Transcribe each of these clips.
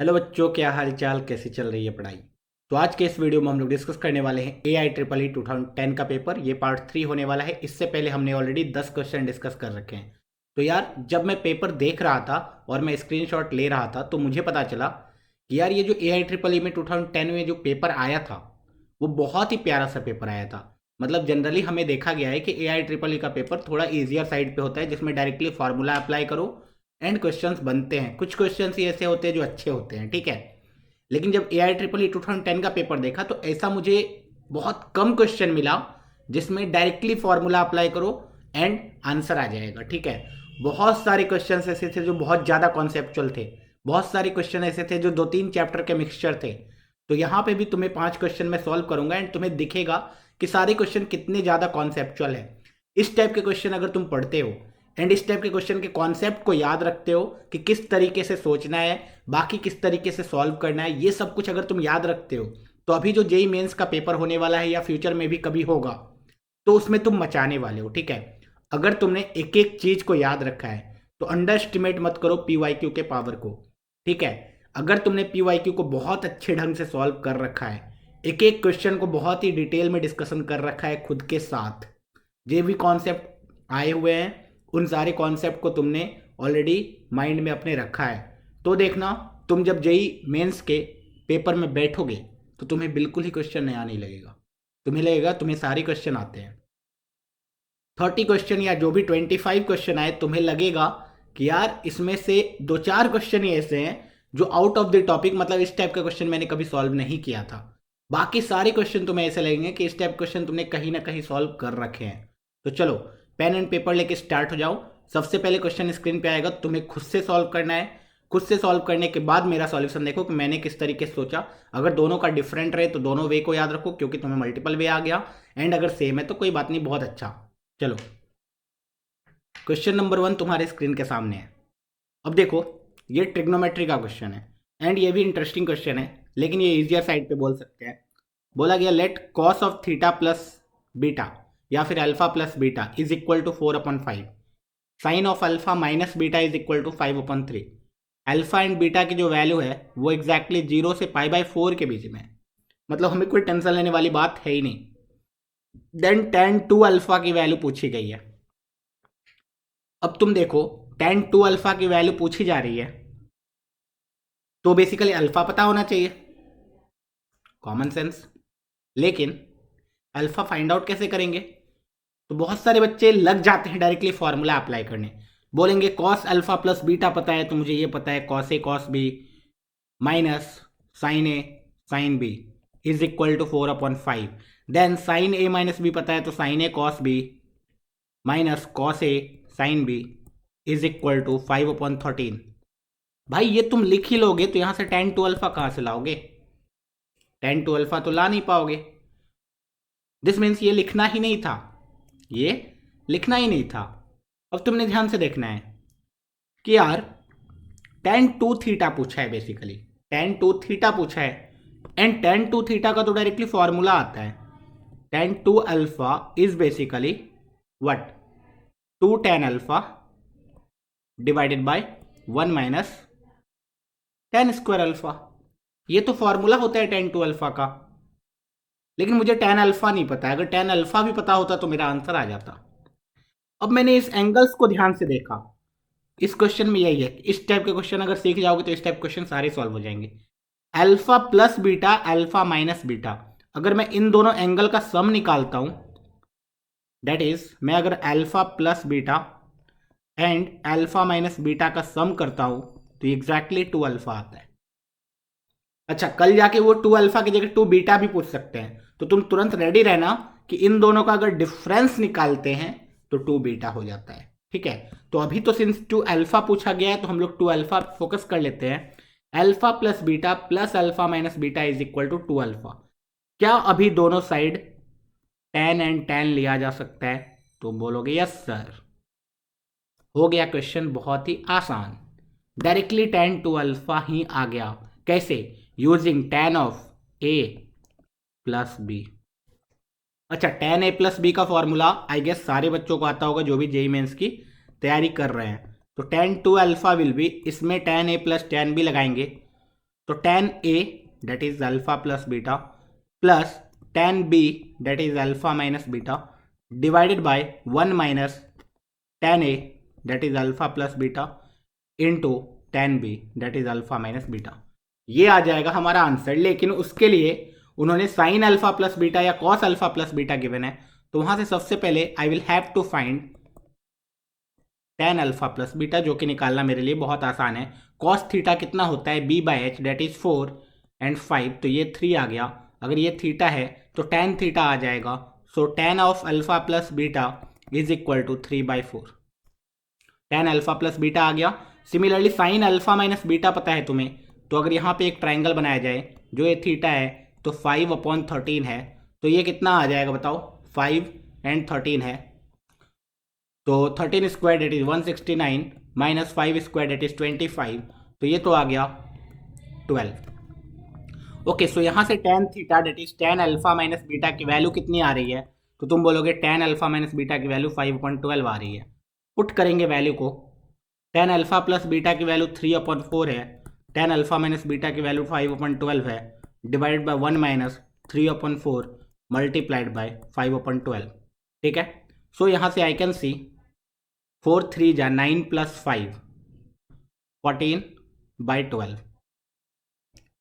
Hello बच्चों, क्या हाल चाल, कैसी चल रही है पढ़ाई। तो आज के इस वीडियो में हम लोग डिस्कस करने वाले हैं AIEEE 2010 का पेपर। ये पार्ट 3 होने वाला है। इससे पहले हमने ऑलरेडी 10 क्वेश्चन डिस्कस कर रखे हैं। तो यार, जब मैं पेपर देख रहा था और मैं स्क्रीनशॉट ले रहा था तो मुझे पता चला कि यार, ये जो AIEEE में 2010 में जो पेपर आया था वो बहुत ही प्यारा सा पेपर आया था। मतलब जनरली हमें देखा गया है कि AIEEE का पेपर थोड़ा ईजियर साइड पे होता है, जिसमें डायरेक्टली फार्मूला अप्लाई करो एंड क्वेश्चंस बनते हैं। कुछ क्वेश्चंस ही ऐसे होते हैं जो अच्छे होते हैं, ठीक है। लेकिन जब AIEEE 2010 का पेपर देखा तो ऐसा मुझे बहुत कम क्वेश्चन मिला जिसमें डायरेक्टली फॉर्मूला अप्लाई करो एंड आंसर आ जाएगा, ठीक है। बहुत सारे क्वेश्चन ऐसे थे जो बहुत ज़्यादा कॉन्सेप्चुअल थे। बहुत सारे क्वेश्चन ऐसे थे जो 2-3 चैप्टर के मिक्सचर थे। तो यहाँ पे भी तुम्हें 5 क्वेश्चन में सॉल्व करूंगा एंड तुम्हें दिखेगा कि सारे क्वेश्चन कितने ज़्यादा कॉन्सेप्चुअल है। इस टाइप के क्वेश्चन अगर तुम पढ़ते हो एंड इस टाइप के क्वेश्चन के कॉन्सेप्ट को याद रखते हो कि किस तरीके से सोचना है, बाकी किस तरीके से सॉल्व करना है, ये सब कुछ अगर तुम याद रखते हो तो अभी जो जेई मेंस का पेपर होने वाला है या फ्यूचर में भी कभी होगा तो उसमें तुम मचाने वाले हो, ठीक है। अगर तुमने एक एक चीज को याद रखा है तो अंडर एस्टिमेट मत करो पीवाईक्यू के पावर को, ठीक है। अगर तुमने पीवाईक्यू को बहुत अच्छे ढंग से सॉल्व कर रखा है, एक एक क्वेश्चन को बहुत ही डिटेल में डिस्कशन कर रखा है खुद के साथ, जो भी कॉन्सेप्ट आए हुए हैं उन सारे कॉन्सेप्ट को तुमने ऑलरेडी माइंड में अपने रखा है, तो देखना तुम जब जेई मेंस के पेपर में बैठोगे तो तुम्हें बिल्कुल ही क्वेश्चन नया नहीं लगेगा। तुम्हें लगेगा तुम्हें सारे क्वेश्चन आते हैं। 30 क्वेश्चन या जो भी 25 क्वेश्चन आए, तुम्हें लगेगा कि यार इसमें से दो चार क्वेश्चन ही ऐसे हैं जो आउट ऑफ द टॉपिक, मतलब इस टाइप का क्वेश्चन मैंने कभी सॉल्व नहीं किया था। बाकी सारे क्वेश्चन तुम्हें ऐसे लगेंगे कि इस टाइप क्वेश्चन तुमने कहीं ना कहीं सॉल्व कर रखे हैं। तो चलो, पेन एंड पेपर लेके स्टार्ट हो जाओ। सबसे पहले क्वेश्चन स्क्रीन पे आएगा, तुम्हें खुद से सॉल्व करना है। खुद से सॉल्व करने के बाद मेरा सॉल्यूशन देखो कि मैंने किस तरीके से सोचा। अगर दोनों का डिफरेंट रहे तो दोनों वे को याद रखो, क्योंकि तुम्हें मल्टीपल वे आ गया। एंड अगर सेम है तो कोई बात नहीं, बहुत अच्छा। चलो, क्वेश्चन नंबर 1 तुम्हारे स्क्रीन के सामने है। अब देखो, ये ट्रिग्नोमेट्री का क्वेश्चन है एंड ये भी इंटरेस्टिंग क्वेश्चन है, लेकिन ये इजियर साइड पे बोल सकते हैं। बोला गया let cos of theta plus beta या फिर alpha plus beta is equal to 4/5, sine of alpha minus beta is equal to 5/3। Alpha and beta की जो वैल्यू है वो एग्जैक्टली 0 से π/4 के बीच में है। मतलब हमें कोई टेंशन लेने वाली बात है ही नहीं। देन tan 2 अल्फा की वैल्यू पूछी गई है। अब तुम देखो, tan 2 अल्फा की वैल्यू पूछी जा रही है तो बेसिकली अल्फा पता होना चाहिए, कॉमन सेंस। लेकिन अल्फा फाइंड आउट कैसे करेंगे? तो बहुत सारे बच्चे लग जाते हैं डायरेक्टली फॉर्मूला अप्लाई करने। बोलेंगे कॉस अल्फा प्लस बीटा पता है तो मुझे ये पता है cos A cos B minus sine A sine B is equal to 4/5। Then sine A minus B पता है तो sine A cos B minus cos A sine B is equal to 5/13। भाई ये तुम लिख ही लोगे तो यहां से tan 2 अल्फा कहां से लाओगे? tan 2 अल्फा तो ला नहीं पाओगे। दिस मीन्स ये लिखना ही नहीं था, ये लिखना ही नहीं था। अब तुमने ध्यान से देखना है कि यार tan 2 थीटा पूछा है, बेसिकली tan 2 थीटा पूछा है एंड tan 2 थीटा का तो डायरेक्टली फॉर्मूला आता है। tan 2 alpha is basically what? 2 tan alpha divided by 1 minus tan square alpha. ये तो फॉर्मूला होता है tan 2 अल्फा का। लेकिन मुझे tan अल्फा नहीं पता है। अगर tan अल्फा भी पता होता तो मेरा आंसर आ जाता। अब मैंने इस एंगल्स को ध्यान से देखा। इस क्वेश्चन में यही है, इस टाइप के क्वेश्चन अगर सीख जाओगे तो इस टाइप क्वेश्चन सारे सॉल्व हो जाएंगे। Alpha plus beta alpha minus beta, अगर मैं इन दोनों एंगल का सम निकालता हूं, दैट इज मैं अगर alpha plus beta and alpha minus beta का सम करता हूं तो एग्जैक्टली 2 अल्फा आता है। अच्छा, कल जाके वो 2 अल्फा की जगह 2 बीटा भी पूछ सकते हैं, तो तुम तुरंत रेडी रहना कि इन दोनों का अगर डिफरेंस निकालते हैं तो 2 बीटा हो जाता है, ठीक है। तो अभी तो सिंस 2 अल्फा पूछा गया है तो हम लोग 2 अल्फा फोकस कर लेते हैं। Alpha plus beta plus alpha minus beta is equal to 2 alpha. क्या अभी दोनों साइड tan एंड tan लिया जा सकता है? तो बोलोगे यस सर। हो गया क्वेश्चन बहुत ही आसान, डायरेक्टली tan 2 अल्फा ही आ गया। कैसे? Using tan of A plus B. अच्छा, tan ए प्लस बी का फॉर्मूला आई गेस सारे बच्चों को आता होगा जो भी जेई मेंस की तैयारी कर रहे हैं। तो tan 2 अल्फा विल बी, इसमें tan A plus tan B लगाएंगे तो tan A that is alpha plus beta plus tan B that is alpha minus beta divided by 1 minus tan A that is alpha plus beta into tan B that is alpha minus beta। ये आ जाएगा हमारा answer. लेकिन उसके लिए उन्होंने sine alpha plus beta या cos alpha plus beta given है, तो वहां से सबसे पहले I will have to find tan alpha plus beta, जो कि निकालना मेरे लिए बहुत आसान है। कॉस थीटा कितना होता है, b by H that is 4 and 5, तो ये 3 आ गया। अगर ये थीटा है तो tan थीटा आ जाएगा। So tan of alpha plus beta is equal to 3/4। tan alpha plus beta आ गया। Similarly sine alpha minus beta पता है तुम्हें, तो अगर यहाँ पे एक ट्राइंगल बनाया जाए जो ये थीटा है तो 5/13 है, तो ये कितना आ जाएगा बताओ, 5 एंड 13 है, तो 13 square that is 169 minus 5 square that is 25, तो ये तो आ गया 12। ओके, सो यहाँ से tan theta that is tan alpha minus beta की वैल्यू कितनी आ रही है, तो तुम बोलोगे tan अल्फा माइनस बीटा की वैल्यू 5/12 आ रही है। पुट करेंगे वैल्यू को, tan अल्फा प्लस बीटा की वैल्यू 3/4 है, tan अल्फा माइनस बीटा की वैल्यू 5/12 है, divided by 1 minus 3/4 multiplied by 5/12। ठीक है, सो यहाँ से आई कैन सी 4 3 जा 9 प्लस 5 14/12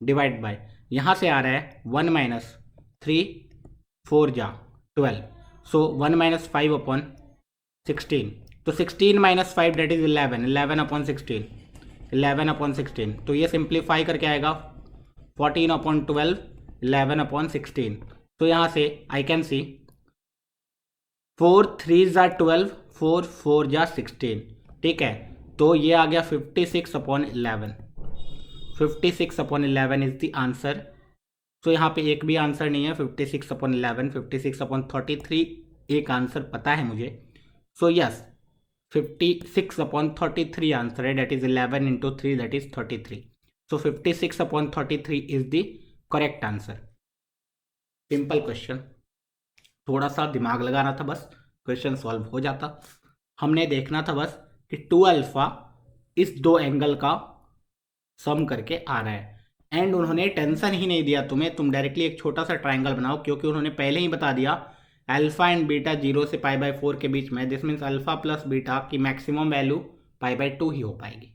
डिवाइड बाय, यहाँ से आ रहा है 1 माइनस 3 4 जा 12, सो 1 माइनस 5/16, तो 16 माइनस 5 डेट इज 11, 11/16, 11/16, तो ये सिंप्लीफाई करके आएगा 14/12, 11/16। तो यहाँ से आई कैन सी 4 3 जा 12, 4 4 जा 16। ठीक है, तो ये आ गया 56/11, 56/11 इज द आंसर। तो यहाँ पे एक भी आंसर नहीं है, 56/11, 56/33 एक आंसर पता है मुझे। सो यस, 56/33 आंसर है, that is 11 into 3 that is 33। So 56/33 is the correct answer. Simple question, थोड़ा सा दिमाग लगाना था बस, क्वेश्चन सॉल्व हो जाता। हमने देखना था बस कि 2 अल्फा इस दो एंगल का सम करके आ रहा है, एंड उन्होंने टेंशन ही नहीं दिया तुम्हें, तुम डायरेक्टली एक छोटा सा ट्राइंगल बनाओ, क्योंकि उन्होंने पहले ही बता दिया अल्फा एंड बीटा 0 से π/4 के बीच में। This means alpha plus beta की मैक्सिमम वैल्यू π/2 ही हो पाएगी।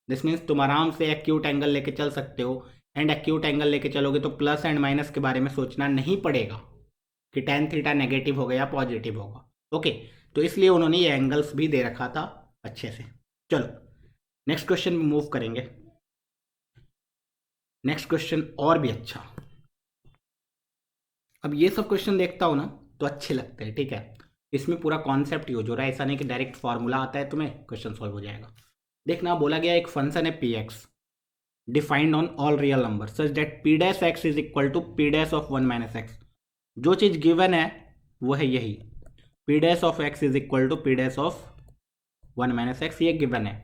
दिस मीन्स तुम आराम से एक्यूट एंगल लेके चल सकते हो, एंड एक्यूट एंगल लेके चलोगे तो प्लस एंड माइनस के बारे में सोचना नहीं पड़ेगा कि tan थीटा नेगेटिव होगा या पॉजिटिव होगा। ओके, तो इसलिए उन्होंने ये एंगल्स भी दे रखा था अच्छे से। चलो नेक्स्ट क्वेश्चन में मूव करेंगे। नेक्स्ट क्वेश्चन और भी अच्छा। अब ये सब क्वेश्चन देखता हूँ ना तो अच्छे लगते हैं। ठीक है, इसमें पूरा कॉन्सेप्ट यूज हो रहा है, ऐसा नहीं कि डायरेक्ट फॉर्मूला आता है तुम्हें क्वेश्चन सॉल्व हो जाएगा। देखना, बोला गया एक फंक्शन है px defined on all real number such that p dash x is equal to p dash of 1 minus x. जो चीज़ गिवन है वो है यही, p dash of x is equal to p dash of 1 minus x, ये given है।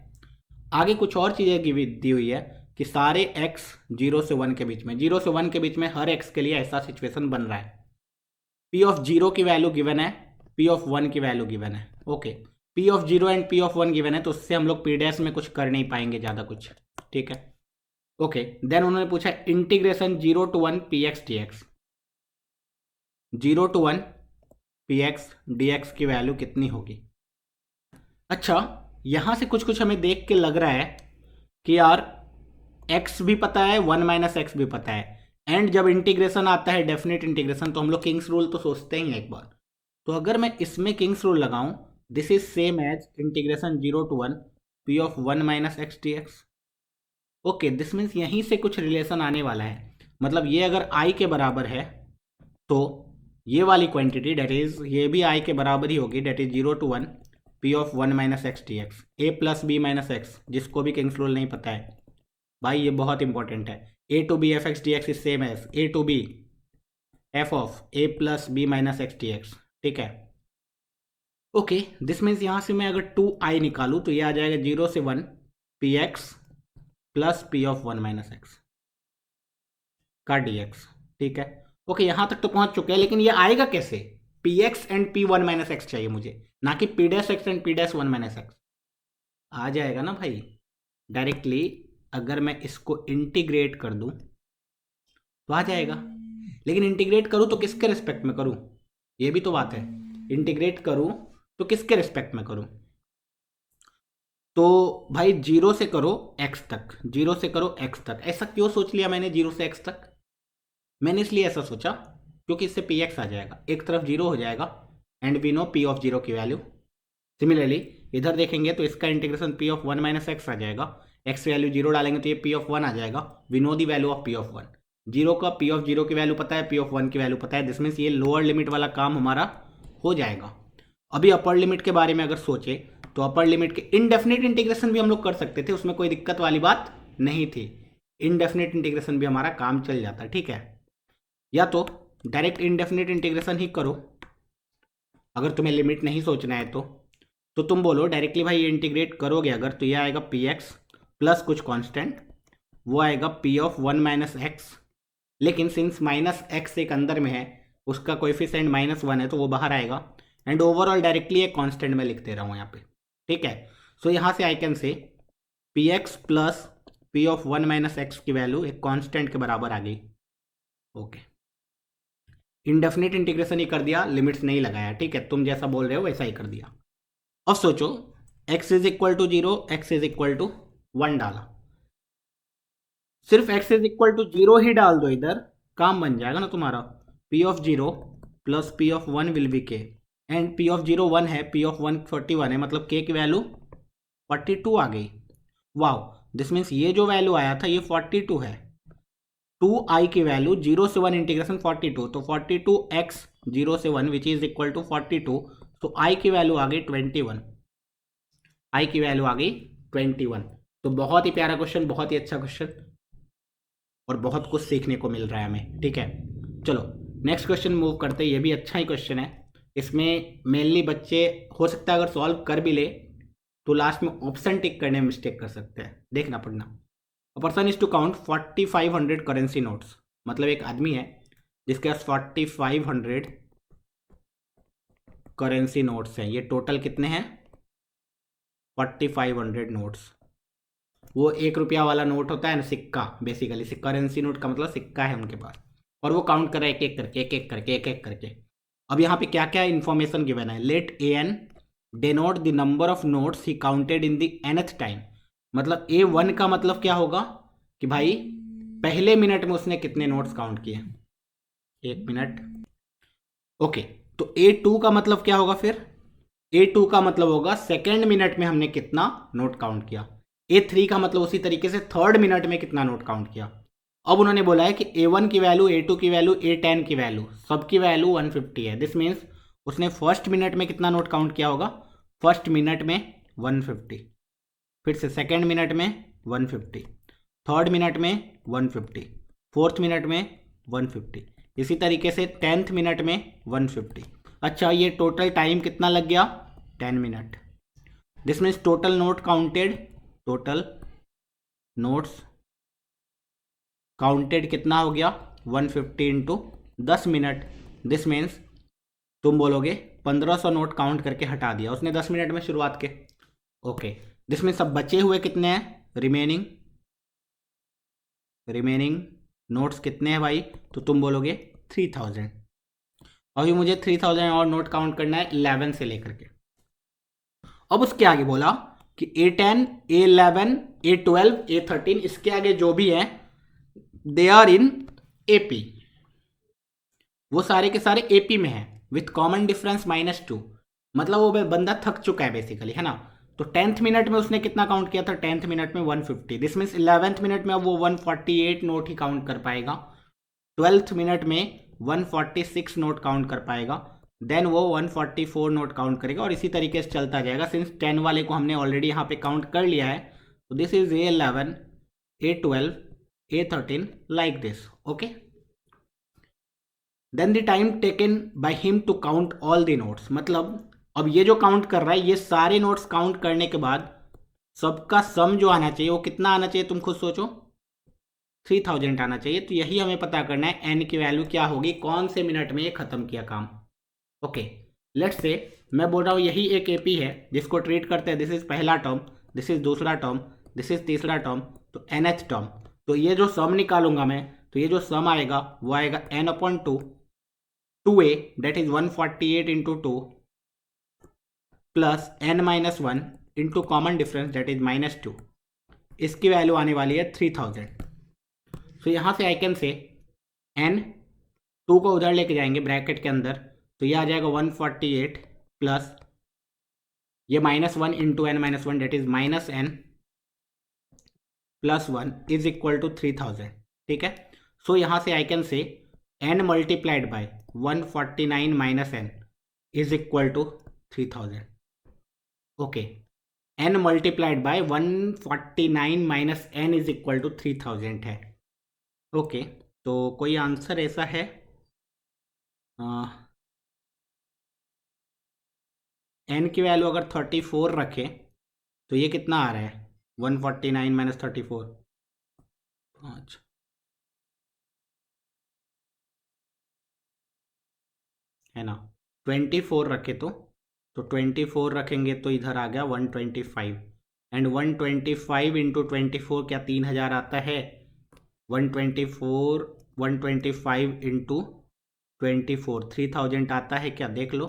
आगे कुछ और चीज़ें दी हुई है कि सारे x 0 से 1 के बीच में, 0 से 1 के बीच में हर x के लिए ऐसा सिचुएशन बन रहा है। p ऑफ 0 की वैल्यू गिवन है, p ऑफ 1 की वैल्यू गिवन है। Okay, p of 0 and p of 1 given है, तो उससे हम लोग p डैश में कुछ कर नहीं पाएंगे ज़्यादा कुछ। ठीक है, ओके, देन उन्होंने पूछा integration 0 to 1 px dx, 0 to 1 px dx की वैल्यू कितनी होगी। अच्छा, यहाँ से कुछ कुछ हमें देख के लग रहा है कि यार x भी पता है, 1 माइनस एक्स भी पता है, एंड जब इंटीग्रेशन आता है डेफिनेट इंटीग्रेशन तो हम लोग किंग्स रूल तो सोचते ही हैं एक बार। तो अगर मैं इसमें किंग्स रूल लगाऊं, this is same as integration 0 to 1 p of 1 minus x d x. Okay, this means यहीं से कुछ रिलेशन आने वाला है। मतलब ये अगर i के बराबर है तो ये वाली क्वांटिटी डेट इज ये भी i के बराबर ही होगी, that is 0 to 1 p of 1 minus x d x, A plus B minus x, जिसको भी किंग्स रूल नहीं पता है भाई ये बहुत इंपॉर्टेंट है। A to b f x d x is same as a to b f of A plus B minus x d x. ठीक है, ओके, दिस मीन्स यहाँ से मैं अगर 2i निकालूँ तो ये आ जाएगा 0 से 1 P x plus P of 1 minus x का डी एक्स। ठीक है, ओके, यहाँ तक तो पहुँच चुके हैं, लेकिन ये आएगा कैसे? P x and p 1 minus x चाहिए मुझे, ना कि p dash x and p dash 1 minus x. आ जाएगा ना भाई डायरेक्टली अगर मैं इसको इंटीग्रेट कर दूं तो आ जाएगा, लेकिन इंटीग्रेट करूं तो किसके रिस्पेक्ट में करूं, ये भी तो बात है। इंटीग्रेट करूं तो किसके रिस्पेक्ट में करूं, तो भाई जीरो से करो एक्स तक, जीरो से करो एक्स तक। ऐसा क्यों सोच लिया मैंने जीरो से एक्स तक, मैंने इसलिए ऐसा सोचा क्योंकि इससे पी एक्स आ जाएगा, एक तरफ जीरो हो जाएगा and we know p of zero की वैल्यू। सिमिलरली इधर देखेंगे तो इसका integration p of one minus x आ जाएगा, एक्स वैल्यू जीरो डालेंगे तो ये पी ऑफ वन आ जाएगा, we know the value of P of one. Zero का पी ऑफ जीरो की वैल्यू पता है, पी ऑफ वन की वैल्यू पता है, दिस मीन्स ये लोअर लिमिट वाला काम हमारा हो जाएगा। अभी अपर लिमिट के बारे में अगर सोचे तो अपर लिमिट के इनडेफिनेट इंटीग्रेशन भी हम लोग कर सकते थे, उसमें कोई दिक्कत वाली बात नहीं थी, इनडेफिनेट इंटीग्रेशन भी हमारा काम चल जाता, ठीक है। या तो डायरेक्ट इनडेफिनेट इंटीग्रेशन ही करो अगर तुम्हें लिमिट नहीं सोचना है तो तुम बोलो डायरेक्टली भाई ये इंटीग्रेट करोगे अगर तो ये आएगा पी एक्स प्लस कुछ कांस्टेंट, वो आएगा P of one minus x, लेकिन सिंस माइनस एक्स एक अंदर में है उसका कोएफिशिएंट माइनस वन है तो वो बाहर आएगा, एंड ओवरऑल डायरेक्टली एक कांस्टेंट में लिख दे रहा हूँ यहाँ पे, ठीक है। सो यहाँ से आई कैन से P x plus P of one minus x की वैल्यू एक कांस्टेंट के बराबर आ गई, ओके। इनडेफिनेट इंटीग्रेशन ही कर दिया, लिमिट्स नहीं लगाया, ठीक है, तुम जैसा बोल रहे हो वैसा ही कर दिया। अब सोचो x is equal to zero, x is equal to one डाला, सिर्फ x is equal to zero ही डाल दो, इधर काम बन जाएगा ना तुम्हारा, p of zero plus p of one will be k, and p of zero one है, p ऑफ वन 41 है, मतलब k की वैल्यू 42 आ गई। वाओ, दिस मीन्स ये जो वैल्यू आया था ये 42 है, 2i की वैल्यू जीरो से वन इंटीग्रेशन 42, तो 42x जीरो से one which is equal to 42, तो i की वैल्यू आ गई 21, i की वैल्यू आ गई 21। तो बहुत ही प्यारा क्वेश्चन, बहुत ही अच्छा क्वेश्चन और बहुत कुछ सीखने को मिल रहा है हमें, ठीक है। चलो नेक्स्ट क्वेश्चन मूव करते हैं, ये भी अच्छा ही क्वेश्चन है, इसमें मेनली बच्चे हो सकता है अगर सॉल्व कर भी ले तो लास्ट में ऑप्शन टिक करने में मिस्टेक कर सकते हैं, देखना पड़ना। A person is to count 4500 currency notes, मतलब एक आदमी है जिसके पास 4500 करेंसी नोट्स हैं, ये टोटल कितने हैं 4500 नोट्स। वो एक रुपया वाला नोट होता है ना, सिक्का, बेसिकली करेंसी नोट का मतलब सिक्का है उनके पास, और वो काउंट कर रहा है एक एक करके एक एक करके एक एक करके। अब यहाँ पे क्या क्या इन्फॉर्मेशन गिवन है, let a n denote the number of notes he counted in the nth time, मतलब A1 का मतलब क्या होगा कि भाई पहले मिनट में उसने कितने नोट्स काउंट किए, एक मिनट, ओके। तो A2 का मतलब क्या होगा, फिर A2 का मतलब होगा सेकेंड मिनट में हमने कितना नोट काउंट किया, A3 का मतलब उसी तरीके से थर्ड मिनट में कितना नोट काउंट किया। अब उन्होंने बोला है कि A1 की वैल्यू, A2 की वैल्यू, A10 की वैल्यू, सबकी वैल्यू 150 है, दिस मीन्स उसने फर्स्ट मिनट में कितना नोट काउंट किया होगा, फर्स्ट मिनट में 150, फिर से सेकेंड मिनट में 150, थर्ड मिनट में 150, फोर्थ मिनट में 150, इसी तरीके से 10th मिनट में 150। अच्छा, ये टोटल टाइम कितना लग गया 10 minute, this means total note counted, total notes counted कितना हो गया 150 इंटू 10 मिनट, दिस मीन्स तुम बोलोगे 1500 नोट काउंट करके हटा दिया उसने 10 मिनट में शुरुआत के, ओके। दिस मीन्स सब बचे हुए कितने हैं, रिमेनिंग नोट्स कितने हैं भाई, तो तुम बोलोगे 3000। अभी मुझे 3000 और नोट काउंट करना है 11 से लेकर के। अब उसके आगे बोला कि A10, A11, A12, A13, इसके आगे जो भी है दे आर इन AP, वो सारे के सारे AP में है विथ कॉमन डिफरेंस -2, मतलब वो बंदा थक चुका है बेसिकली, है ना। तो 10th मिनट में उसने कितना काउंट किया था, 10th मिनट में 150, दिस मीन्स 11th मिनट में अब वो 148 नोट ही काउंट कर पाएगा, 12th मिनट में 146 नोट काउंट कर पाएगा, देन वो 144 नोट काउंट करेगा, और इसी तरीके से चलता जाएगा। सिंस 10 वाले को हमने ऑलरेडी यहाँ पे काउंट कर लिया है, तो this is A11, A12, A13 like this, okay. Then the time taken by him to count all the notes, मतलब अब ये जो काउंट कर रहा है ये सारे नोट्स काउंट करने के बाद सबका सम जो आना चाहिए वो कितना आना चाहिए, तुम खुद सोचो, 3000 आना चाहिए। तो यही हमें पता करना है n की वैल्यू क्या होगी, कौन से मिनट में ये खत्म किया काम, ओके। लेट्स से मैं बोल रहा हूँ यही एक AP है जिसको ट्रीट करते हैं, दिस इज पहला टर्म, दिस इज दूसरा टर्म, दिस इज तीसरा टर्म, तो nth टर्म, तो ये जो सम निकालूंगा मैं, तो ये जो सम आएगा वो आएगा n/2 2a that is 148 into 2 plus n-1 into common difference that is -2, इसकी वैल्यू आने वाली है 3000। तो यहाँ से आई कैन से n 2 को उधर लेके जाएंगे ब्रैकेट के अंदर, तो ये आ जाएगा 148 प्लस ये -1 into n-1 that is -n plus 1 is equal to 3000। ठीक है, सो यहाँ से I can say n multiplied by 149 minus n is equal to 3000। Okay, n multiplied by 149 minus n is equal to 3000 है। Okay, तो कोई answer ऐसा है n की वैल्यू अगर 34 रखें तो ये कितना आ रहा है 149 माइनस 34, 5 है ना। 24 रखे तो 24 रखेंगे तो इधर आ गया 125 एंड 125 इंटू 24 क्या 3000 आता है। 125 इंटू 24 3000 आता है क्या, देख लो।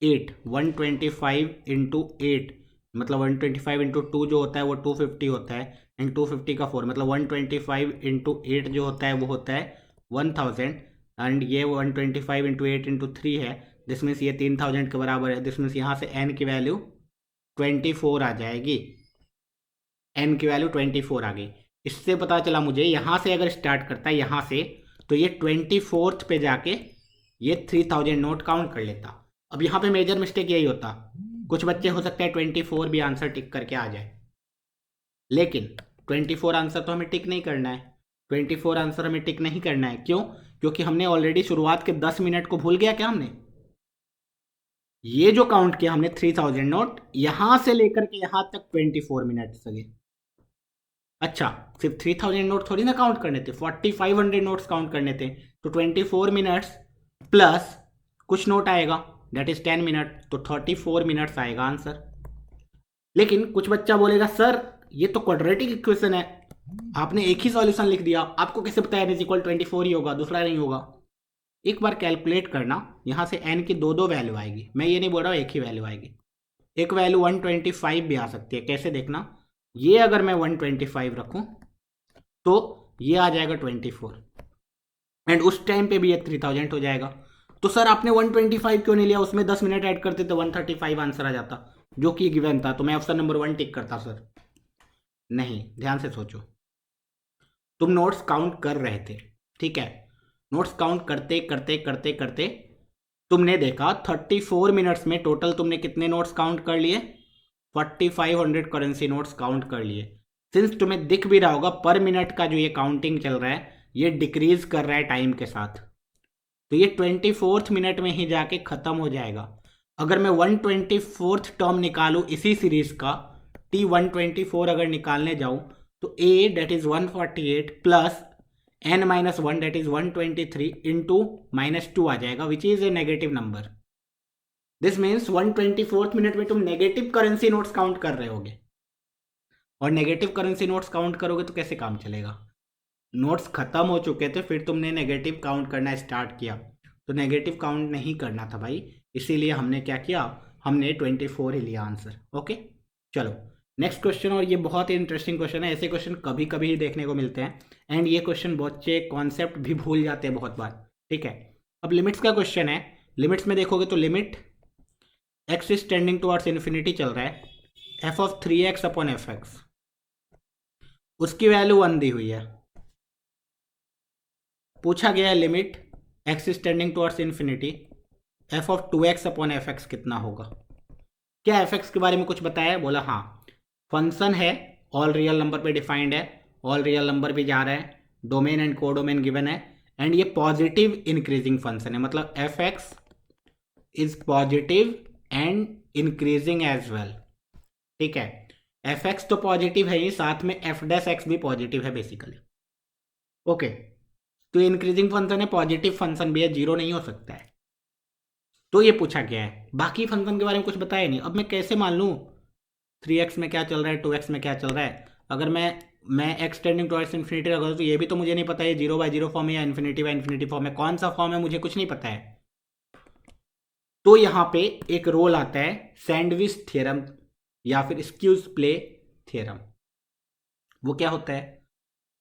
8 125 इंटू 8 मतलब 125 इंटू 2 जो होता है वो 250 होता है एंड 250 का 4 मतलब 125 इंटू 8 जो होता है वो होता है 1000 एंड ये 125 इंटू 8 इंटू 3 है, दिस मीन्स ये 3000 के बराबर है। दिस मीन्स यहाँ से n की वैल्यू 24 आ जाएगी, n की वैल्यू 24 आ गई। इससे पता चला मुझे यहाँ से अगर स्टार्ट करता है यहाँ से तो ये 24th पे जाके ये 3000 नोट काउंट कर लेता। अब यहाँ पे मेजर मिस्टेक यही होता, कुछ बच्चे हो सकता है 24 भी आंसर टिक करके आ जाए, लेकिन 24 आंसर तो हमें टिक नहीं करना है। 24 आंसर हमें टिक नहीं करना है, क्यों? क्योंकि हमने ऑलरेडी शुरुआत के 10 मिनट को भूल गया क्या हमने। ये जो काउंट किया हमने 3000 नोट, यहां से लेकर के यहां तक 24 मिनट सके। अच्छा, सिर्फ 3000 नोट थोड़ी ना काउंट करने थे, 4500 नोट्स काउंट करने थे, तो 24 मिनट्स प्लस कुछ नोट आएगा दैट इज 10 मिनट, तो 34 मिनट्स आएगा आंसर। लेकिन कुछ बच्चा बोलेगा सर ये तो क्वाड्रेटिक इक्वेशन है, आपने एक ही सॉल्यूशन लिख दिया, आपको कैसे पता है n इक्वल 24 ही होगा, दूसरा नहीं होगा। एक बार कैलकुलेट करना, यहाँ से n की दो वैल्यू आएगी, मैं ये नहीं बोल रहा हूँ एक ही वैल्यू आएगी, एक वैल्यू 125 भी आ सकती है। कैसे देखना, ये अगर मैं 125 रखूँ तो ये आ जाएगा 24 एंड उस टाइम पे भी ये 3000 हो जाएगा। तो सर आपने 125 क्यों नहीं लिया, उसमें 10 मिनट ऐड करते तो 135 आंसर आ जाता, जो कि गिवन था, तो मैं ऑप्शन नंबर 1 टिक करता। सर नहीं, ध्यान से सोचो, तुम नोट्स काउंट कर रहे थे, ठीक है, नोट्स काउंट करते करते करते करते तुमने देखा 34 मिनट्स में टोटल तुमने कितने नोट्स काउंट कर लिए, 4500 करेंसी नोट्स काउंट कर लिए। सिंस तुम्हें दिख भी रहा होगा पर मिनट का जो ये काउंटिंग चल रहा है ये डिक्रीज कर रहा है टाइम के साथ, तो ये 24th मिनट में ही जाके खत्म हो जाएगा। अगर मैं 124th टर्म निकालूं इसी सीरीज का, T124 अगर निकालने जाऊं तो a that is 148 plus n-1 that is 123 into -2 आ जाएगा which is a negative number. This means 124th minute में तुम नेगेटिव करेंसी नोट्स काउंट कर रहे होगे, और नेगेटिव करेंसी नोट्स काउंट करोगे तो कैसे काम चलेगा। नोट्स खत्म हो चुके थे फिर तुमने नेगेटिव काउंट करना स्टार्ट किया, तो नेगेटिव काउंट नहीं करना था भाई, इसीलिए हमने क्या किया, हमने 24 ही लिया आंसर। ओके, चलो नेक्स्ट क्वेश्चन, और ये बहुत ही इंटरेस्टिंग क्वेश्चन है, ऐसे क्वेश्चन कभी कभी ही देखने को मिलते हैं एंड ये क्वेश्चन बच्चे कॉन्सेप्ट भी भूल जाते हैं बहुत बार, ठीक है। अब लिमिट्स का क्वेश्चन है, लिमिट्स में देखोगे तो limit x is tending towards infinity चल रहा है, f of 3x upon fx, उसकी वैल्यू 1 दी हुई है, पूछा गया है limit x is tending towards infinity f of 2x upon fx कितना होगा। क्या fx के बारे में कुछ बताया है, बोला हाँ, फंक्शन है, ऑल रियल नंबर पे डिफाइंड है, ऑल रियल नंबर भी जा रहा है, डोमेन एंड कोडोमेन गिवन है एंड ये पॉजिटिव इंक्रीजिंग फंक्शन है, मतलब fx is positive and increasing as well, ठीक है। fx तो पॉजिटिव है ही, साथ में f' भी पॉजिटिव है बेसिकली। ओके, तो इंक्रीजिंग फंक्शन है, पॉजिटिव फंक्शन भी है, जीरो नहीं हो सकता है, तो ये पूछा गया है। बाकी फंक्शन के बारे में कुछ बताया नहीं, अब मैं कैसे मान लूँ 3x में क्या चल रहा है, 2x में क्या चल रहा है। अगर मैं मैं एक्स टेंडिंग टुवर्ड्स इन्फिनिटी रखा तो ये भी तो मुझे नहीं पता है 0/0 फॉर्म है या इन्फिनिटी फॉर्म है, कौन सा फॉर्म है मुझे कुछ नहीं पता है। तो यहां पे एक रोल आता है सैंडविच थ्योरम या फिर एक्सक्यूज प्ले थ्योरम। वो क्या होता है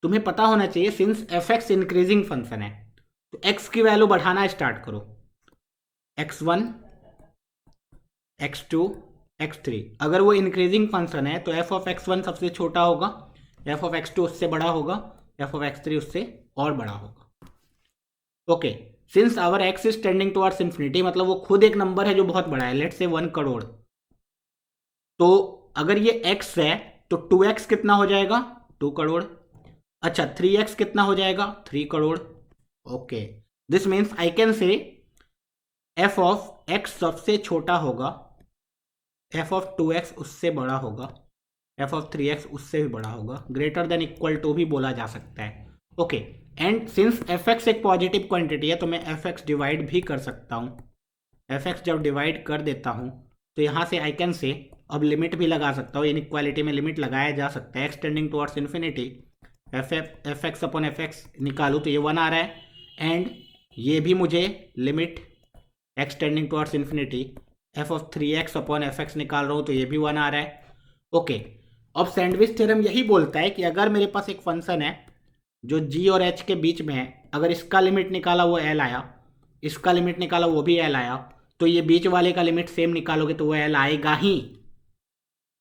तुम्हें पता होना चाहिए। Since F x increasing function है तो एक्स की वैल्यू बढ़ाना स्टार्ट करो, x1 x2 x3। अगर वो इंक्रीजिंग फंक्शन है तो f ऑफ x1 सबसे छोटा होगा, f ऑफ x2 उससे बड़ा होगा, f ऑफ x3 उससे और बड़ा होगा। Okay, since our x is tending towards infinity, मतलब वो खुद एक नंबर है जो बहुत बड़ा है, लेट्स से 1 करोड़। तो अगर ये x है तो 2x कितना हो जाएगा 2 करोड़। अच्छा 3x कितना हो जाएगा 3 crore. Okay, this means I can से f ऑफ x सबसे छोटा होगा, f ऑफ 2x उससे बड़ा होगा, f ऑफ 3x उससे भी बड़ा होगा, ग्रेटर देन इक्वल टू भी बोला जा सकता है। ओके, एंड सिंस fx एक पॉजिटिव क्वांटिटी है तो मैं fx डिवाइड भी कर सकता हूँ। fx जब डिवाइड कर देता हूँ तो यहाँ से आई कैन से, अब लिमिट भी लगा सकता हूँ, इनइक्वालिटी में लिमिट लगाया जा सकता है, x tending towards infinity F x upon F x निकालूँ तो ये 1 आ रहा है, एंड ये भी मुझे limit x tending towards infinity F of 3x upon F x निकाल रहा हूँ तो ये भी 1 आ रहा है। ओके, अब सैंडविच थ्योरम यही बोलता है कि अगर मेरे पास एक फंक्शन है जो g और h के बीच में है, अगर इसका लिमिट निकाला वो l आया, इसका लिमिट निकाला वो भी l आया, तो ये बीच वाले का लिमिट सेम निकालोगे तो वो l आएगा ही।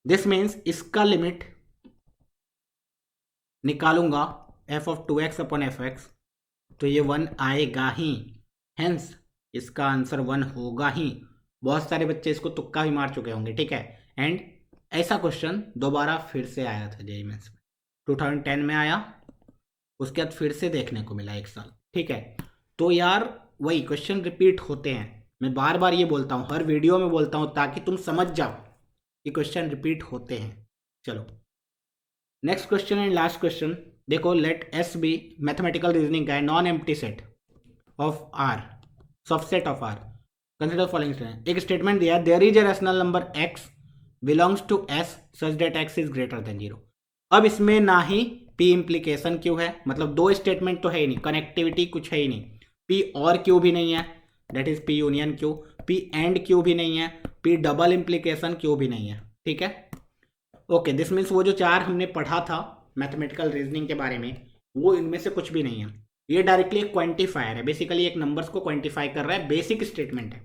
दिस मीन्स इसका लिमिट निकालूंगा f of 2x upon F x तो ये 1 आएगा ही, हेंस इसका आंसर 1 होगा ही। बहुत सारे बच्चे इसको तुक्का भी मार चुके होंगे, ठीक है। एंड ऐसा क्वेश्चन दोबारा फिर से आया था जेईई मेंस में, 2010 में आया, उसके बाद फिर से देखने को मिला एक साल, ठीक है। तो यार वही क्वेश्चन रिपीट होते हैं, मैं बार बार ये बोलता हूँ, हर वीडियो में बोलता हूँ ताकि तुम समझ जाओ कि क्वेश्चन रिपीट होते हैं। चलो next question and last question देखो, let S be mathematical reasoning का है, non empty set of R, subset of R, consider following. एक स्टेटमेंट दिया, there is a rational number x belongs to s such that x is greater than 0। अब इसमें ना ही p implication क्यों है, मतलब दो स्टेटमेंट तो है ही नहीं, कनेक्टिविटी कुछ है ही नहीं, p और क्यों भी नहीं है, दैट इज p यूनियन क्यों, p एंड क्यों भी नहीं है, p डबल इम्प्लीकेशन क्यों भी नहीं है, ठीक है। ओके, दिस मीन्स वो जो 4 हमने पढ़ा था मैथमेटिकल रीजनिंग के बारे में वो इनमें से कुछ भी नहीं है। ये डायरेक्टली एक क्वांटिफायर है, बेसिकली एक नंबर्स को क्वांटिफाई कर रहा है, बेसिक स्टेटमेंट है।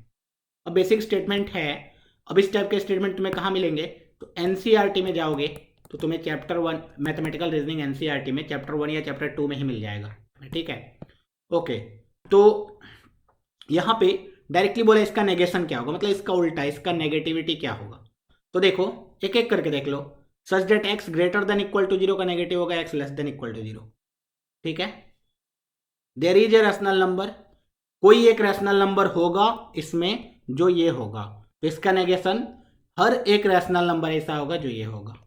अब बेसिक स्टेटमेंट है, अब इस टाइप के स्टेटमेंट तुम्हें कहाँ मिलेंगे, तो एनसीईआरटी में जाओगे तो तुम्हें चैप्टर 1 मैथमेटिकल रीजनिंग एनसीईआरटी में चैप्टर 1 या चैप्टर 2 में ही मिल जाएगा, ठीक है। ओके, तो यहाँ पे डायरेक्टली बोले इसका नेगेशन क्या होगा, मतलब इसका उल्टा, इसका नेगेटिविटी क्या होगा। तो देखो एक एक करके देख लो, such that x greater than equal to 0 का नेगेटिव होगा x less than equal to 0, ठीक है। There is a rational number, कोई एक रैशनल नंबर होगा इसमें जो ये होगा, तो इसका नेगेशन हर एक रैशनल नंबर ऐसा होगा जो ये होगा।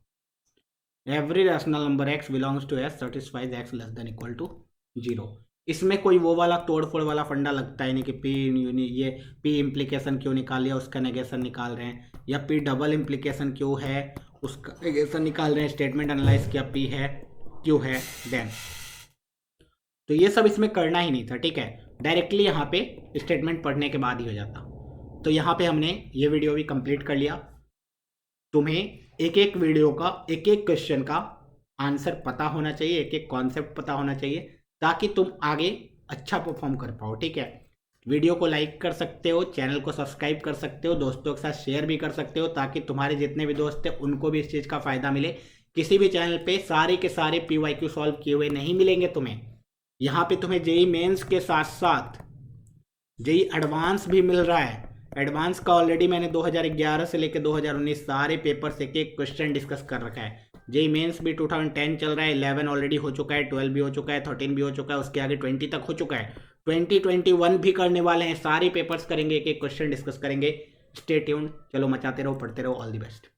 Every rational number x belongs to s satisfies x less than equal to 0। इसमें कोई वो वाला तोड़फोड़ वाला फंडा लगता ही नहीं कि p इम्प्लीकेशन क्यों निकाल लिया उसका नेगेशन निकाल रहे हैं, या p डबल इम्प्लीकेशन क्यों है उसका नेगेशन निकाल रहे हैं, स्टेटमेंट एनालाइज किया p है क्यों है देन, तो ये सब इसमें करना ही नहीं था, ठीक है। डायरेक्टली यहाँ पे स्टेटमेंट पढ़ने के बाद ही हो जाता। तो यहाँ पे हमने ये वीडियो भी कंप्लीट कर लिया। तुम्हें एक एक वीडियो का एक एक क्वेश्चन का आंसर पता होना चाहिए, एक एक कॉन्सेप्ट पता होना चाहिए, ताकि तुम आगे अच्छा परफॉर्म कर पाओ, ठीक है। वीडियो को लाइक कर सकते हो, चैनल को सब्सक्राइब कर सकते हो, दोस्तों के साथ शेयर भी कर सकते हो, ताकि तुम्हारे जितने भी दोस्त हैं उनको भी इस चीज़ का फ़ायदा मिले। किसी भी चैनल पे सारे के सारे PYQ सॉल्व किए हुए नहीं मिलेंगे तुम्हें, यहाँ पे तुम्हें जेईई मेंस के साथ साथ जेईई एडवांस भी मिल रहा है। एडवांस का ऑलरेडी मैंने 2011 से लेकर 2019 सारे पेपर से एक एक क्वेश्चन डिस्कस कर रखा है। जेईई मेंस भी 2010 चल रहा है, 11 ऑलरेडी हो चुका है, 12 भी हो चुका है, 13 भी हो चुका है, उसके आगे 20 तक हो चुका है, 2021 भी करने वाले हैं, सारे पेपर्स करेंगे, एक एक क्वेश्चन डिस्कस करेंगे। स्टे ट्यून्ड, चलो मचाते रहो, पढ़ते रहो, ऑल द बेस्ट।